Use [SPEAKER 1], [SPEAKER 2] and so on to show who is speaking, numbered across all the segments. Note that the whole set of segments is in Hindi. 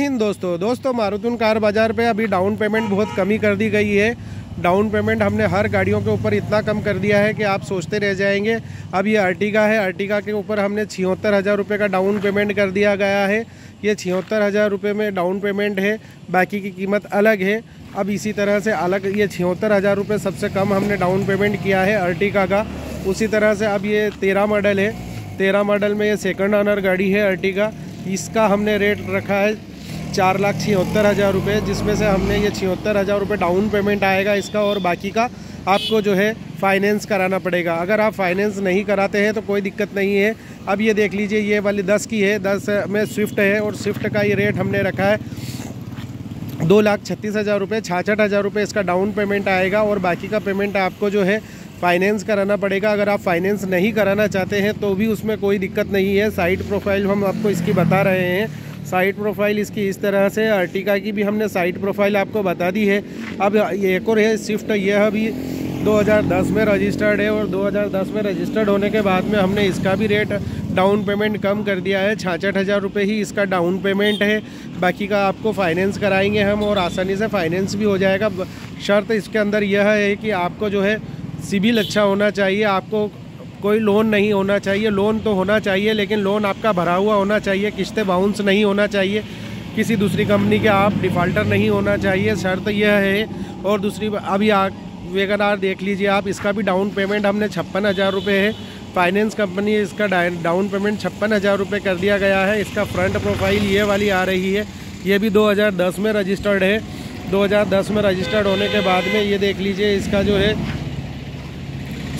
[SPEAKER 1] हिंद दोस्तों मारुति कार बाज़ार पे अभी डाउन पेमेंट बहुत कमी कर दी गई है। डाउन पेमेंट हमने हर गाड़ियों के ऊपर इतना कम कर दिया है कि आप सोचते रह जाएंगे। अब ये अर्टिगा है, अर्टिगा के ऊपर हमने 76,000 रुपये का डाउन पेमेंट कर दिया गया है। ये 76,000 रुपये में डाउन पेमेंट है, बाकी की कीमत अलग है। अब इसी तरह से अलग ये 76,000 रुपये सबसे कम हमने डाउन पेमेंट किया है अर्टिगा का। उसी तरह से अब ये 13 मॉडल है, 13 मॉडल में ये सेकंड ओनर गाड़ी है अर्टिगा। इसका हमने रेट रखा है 4,76,000 रुपये, जिसमें से हमने ये 76,000 रुपये डाउन पेमेंट आएगा इसका, और बाकी का आपको जो है फाइनेंस कराना पड़ेगा। अगर आप फाइनेंस नहीं कराते हैं तो कोई दिक्कत नहीं है। अब ये देख लीजिए, ये वाली 10 की है, 10 में स्विफ्ट है, और स्विफ्ट का ये रेट हमने रखा है 2,36,000 रुपये। 66,000 रुपये इसका डाउन पेमेंट आएगा, और बाकी का पेमेंट आपको जो है फाइनेंस कराना पड़ेगा। अगर आप फाइनेंस नहीं कराना चाहते हैं तो भी उसमें कोई दिक्कत नहीं है। साइड प्रोफाइल हम आपको इसकी बता रहे हैं। साइड प्रोफाइल इसकी इस तरह से, अर्टिगा की भी हमने साइड प्रोफाइल आपको बता दी है। अब ये एक और है स्विफ्ट, यह भी 2010 में रजिस्टर्ड है, और 2010 में रजिस्टर्ड होने के बाद में हमने इसका भी रेट डाउन पेमेंट कम कर दिया है। 66,000 रुपये ही इसका डाउन पेमेंट है, बाकी का आपको फाइनेंस कराएंगे हम, और आसानी से फाइनेंस भी हो जाएगा। शर्त इसके अंदर यह है कि आपको जो है सिबिल अच्छा होना चाहिए, आपको कोई लोन नहीं होना चाहिए। लोन तो होना चाहिए, लेकिन लोन आपका भरा हुआ होना चाहिए, किस्तें बाउंस नहीं होना चाहिए, किसी दूसरी कंपनी के आप डिफ़ॉल्टर नहीं होना चाहिए, शर्त यह है। और दूसरी अभी वैगन आर देख लीजिए आप, इसका भी डाउन पेमेंट हमने 56,000 रुपये है। फाइनेंस कंपनी इसका डाउन पेमेंट 56,000 रुपये कर दिया गया है। इसका फ्रंट प्रोफाइल ये वाली आ रही है, ये भी 2010 में रजिस्टर्ड है। 2010 में रजिस्टर्ड होने के बाद में ये देख लीजिए, इसका जो है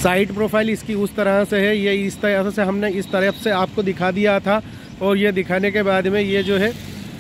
[SPEAKER 1] साइड प्रोफाइल इसकी उस तरह से है। ये इस तरह से हमने इस तरफ से आपको दिखा दिया था, और ये दिखाने के बाद में ये जो है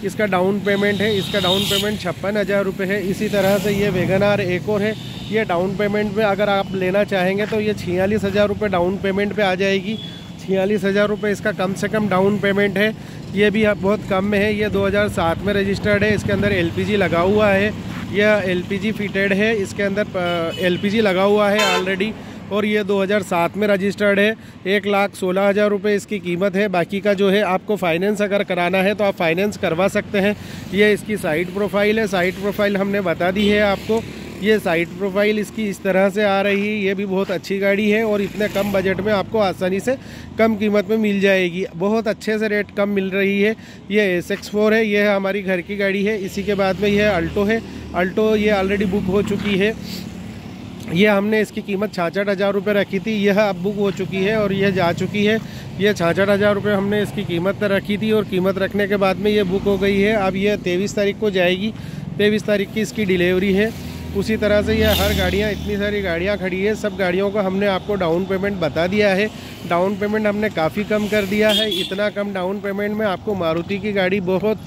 [SPEAKER 1] इसका डाउन पेमेंट है। इसका डाउन पेमेंट 56,000 रुपये है। इसी तरह से ये वैगन आर एक और है, ये डाउन पेमेंट में अगर आप लेना चाहेंगे तो ये 46,000 रुपये डाउन पेमेंट पे आ जाएगी। 46,000 रुपये इसका कम से कम डाउन पेमेंट है। ये भी बहुत कम में है। ये 2007 में रजिस्टर्ड है। इसके अंदर LPG लगा हुआ है, यह LPG फिटेड है, इसके अंदर LPG लगा हुआ है ऑलरेडी, और ये 2007 में रजिस्टर्ड है। 1,16,000 रुपये इसकी कीमत है। बाकी का जो है आपको फाइनेंस अगर कराना है तो आप फाइनेंस करवा सकते हैं। ये इसकी साइड प्रोफाइल है, साइड प्रोफाइल हमने बता दी है आपको। ये साइड प्रोफाइल इसकी इस तरह से आ रही है। ये भी बहुत अच्छी गाड़ी है, और इतने कम बजट में आपको आसानी से कम कीमत में मिल जाएगी। बहुत अच्छे से रेट कम मिल रही है। ये SX4 है, ये हमारी घर की गाड़ी है। इसी के बाद में यह अल्टो है। अल्टो ये ऑलरेडी बुक हो चुकी है। ये हमने इसकी कीमत 66,000 रुपये रखी थी, यह अब बुक हो चुकी है और यह जा चुकी है। ये 66,000 रुपये हमने इसकी कीमत रखी थी, और कीमत रखने के बाद में ये बुक हो गई है। अब ये 23 तारीख को जाएगी, 23 तारीख की इसकी डिलीवरी है। उसी तरह से ये हर गाड़ियाँ, इतनी सारी गाड़ियाँ खड़ी है, सब गाड़ियों का हमने आपको डाउन पेमेंट बता दिया है। डाउन पेमेंट हमने काफ़ी कम कर दिया है। इतना कम डाउन पेमेंट में आपको मारुति की गाड़ी बहुत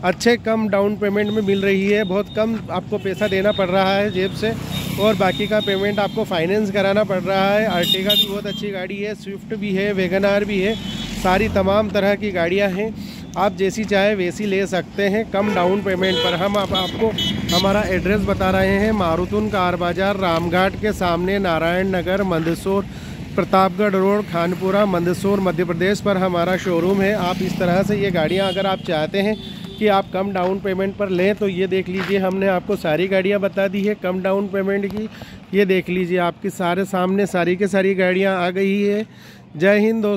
[SPEAKER 1] अच्छे कम डाउन पेमेंट में मिल रही है। बहुत कम आपको पैसा देना पड़ रहा है जेब से, और बाकी का पेमेंट आपको फाइनेंस कराना पड़ रहा है। अर्टिगा भी बहुत अच्छी गाड़ी है, स्विफ्ट भी है, वैगन आर भी है, सारी तमाम तरह की गाड़ियां हैं। आप जैसी चाहे वैसी ले सकते हैं कम डाउन पेमेंट पर। हम आपको हमारा एड्रेस बता रहे हैं, मारुति कार बाज़ार, रामघाट के सामने, नारायण नगर, मंदसौर, प्रतापगढ़ रोड, खानपुरा, मंदसौर, मध्य प्रदेश पर हमारा शोरूम है। आप इस तरह से ये गाड़ियाँ अगर आप चाहते हैं कि आप कम डाउन पेमेंट पर लें, तो ये देख लीजिए, हमने आपको सारी गाड़ियां बता दी है कम डाउन पेमेंट की। ये देख लीजिए, आपके सारे सामने सारी की सारी गाड़ियां आ गई है। जय हिंद दोस्तों।